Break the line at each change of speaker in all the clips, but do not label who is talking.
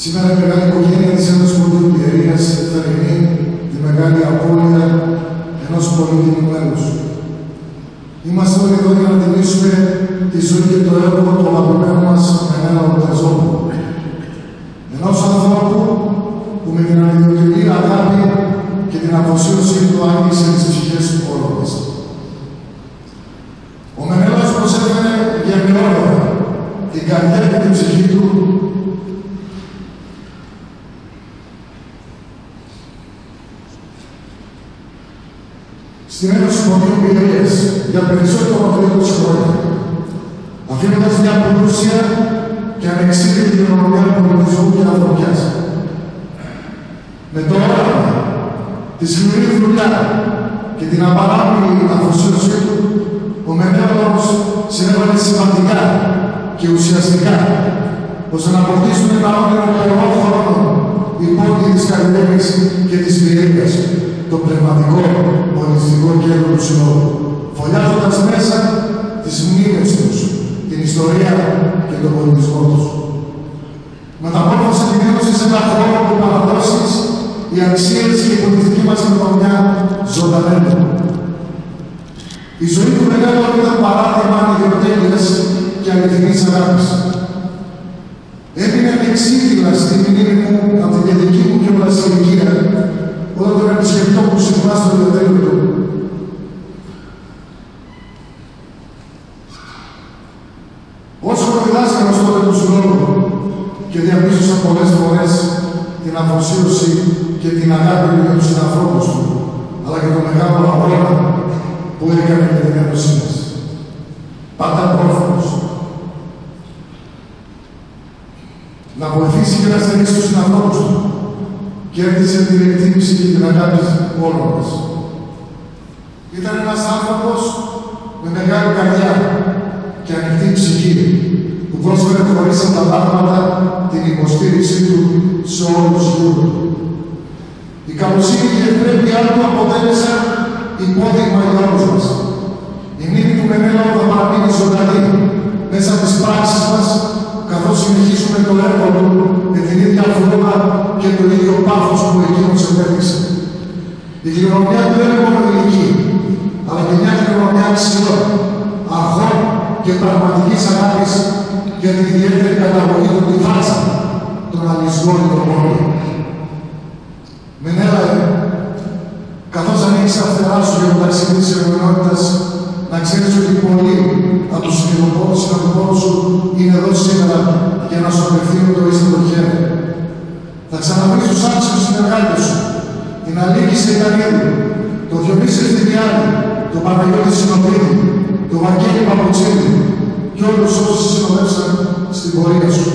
Σήμερα η μεγάλη οικογένεια της Ένωσης Πολιτείου Πιερίας θερινεί τη μεγάλη απώλεια ενός πολύτιμου μέλους. Είμαστε όλοι εδώ για να τιμήσουμε τη ζωή και το έργο του αγαπημένου μας Μενέλαου Τερζόπουλου. Ενός ανθρώπου που με την ανιδιοτελή αγάπη και την αφοσίωση του άγγιξε τις ψυχές του όλων. Ο Μενέλαος προσέφερε γεμιόλογα την καρδιά και την ψυχή του στην Ένωση Πολιτείου Πιερίας για περισσότερο από 20 χρόνια, αφήνοντας μια πλούσια και ανεξήγητη κληρονομιά πολιτισμού και ανθρωπιάς. Με το όραμα, τη σκληρή δουλειά και την απαράμιλη αφοσίωσή του, ο Μενέλαος συνέβαλε σημαντικά και ουσιαστικά ώστε να αποκτήσουν τα όνειρα πολλών χρόνων οι πόλοι της Καλλιτέχνης και της Πιερίας, το πνευματικό, πολιτιστικό κέντρο του Συνόδου, φωλιάζοντας μέσα τις μνήμες τους, την ιστορία και τον πολιτισμό τους. Μεταμόρφωσε την Ένωση σε έναν χώρο που παραδόσεις, οι αξίες και η πολιτιστική μας κληρονομιά ζωντανεύουν. Η ζωή του Μενέλαου ήταν παράδειγμα ανιδιοτέλειας και αληθινής αγάπης. Έμεινε ανεξίτηλα στη μνήμη μου από την παιδική μου κιόλας ηλικία, όταν τον επισκεπτόμουν συχνά στο ιδιωτέλειο του. Ως χωροδιδάσκαλος τότε του Συνόδου και διαπίστωσα πολλές φορές την αφοσίωση και την αγάπη για τους συνανθρώπους του, αλλά και τον μεγάλο αγώνα που έκανε για την Ένωσή μας. Πάντα πρόφωνος. Να βοηθήσει και να στηρίξει τους συνανθρώπους του, κέρδισε την εκτίμηση και την αγάπη όλων μας. Ήταν ένας άνθρωπος με μεγάλη καρδιά και ανοιχτή ψυχή, που πρόσφερε χωρίς ανταλλάγματα την υποστήριξή του σε όλους τους γύρω. Η καλοσύνη και η ευπρέπειά του αποτέλεσαν υπόδειγμα για όλους μας. Η μνήμη του Μενέλαου θα παραμείνει ζωντανή μέσα από τις πράξεις μας, καθώς συνεχίσουμε το έργο του με την ίδια φρούδα και το ίδιο πάθος που εκείνος επέδειξε. Η κληρονομιά του δεν είναι μόνο ηλική, αλλά και μια κληρονομιά αξιών, αρχών και πραγματικής αγάπης για την ιδιαίτερη καταγωγή του τη φάτσα των αλυσγόνητων μόνων. Μενέλαε, καθώς ανοίξεις τα φτερά σου για το ταξίδι της αιωνιότητας, να ξέρεις ότι πολλοί από τους συνανθρώπους σου είναι εδώ σήμερα για να σου απευθύνουν το ίστατο χέρι. Θα ξαναβρεις τους άξιους συνεργάτες σου, την Αλίκη Σεϊτανίδου, τον Διονύση Ευθυμιάδη, τον Παναγιώτη Συνοπίδη, τον Βαγγέλη Παπουτσίδη και όλους όσους συνοδεύσαν στην πορεία σου.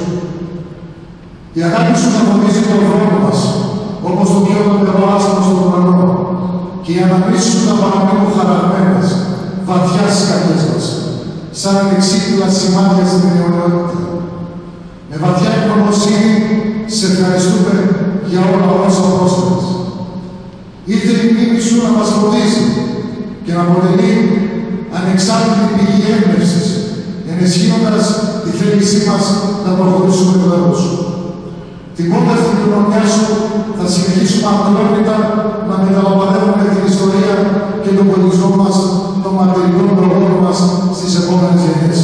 Η αγάπη σου θα φωτίζει τον δρόμο μας, όπως το πιο νερό άστρο στον ουρανό, και οι αναμνήσεις σου θα παραμείνουν χαραγμένες βαθιά στις καρδιές μας, σαν ανεξίτηλα σημάδια στην αιωνιότητα. Με βαθιά ευγνωμοσύνη σε ευχαριστούμε για όλα όσα πρόσφερες. Ήρθε η μνήμη σου να μας φωτίζει και να αποτελεί ανεξάρτητη πηγή έμπνευσης, ενισχύοντας τη θέλησή μας να προχωρήσουμε το έργο σου. Τιμώντας την κληρονομιά σου, θα συνεχίσουμε αμελόπιτα να μεταλαμβανεύουμε την ιστορία και τον πολιτισμό μας, των μαρτυρικών προγόνων μας στις επόμενες γενιές.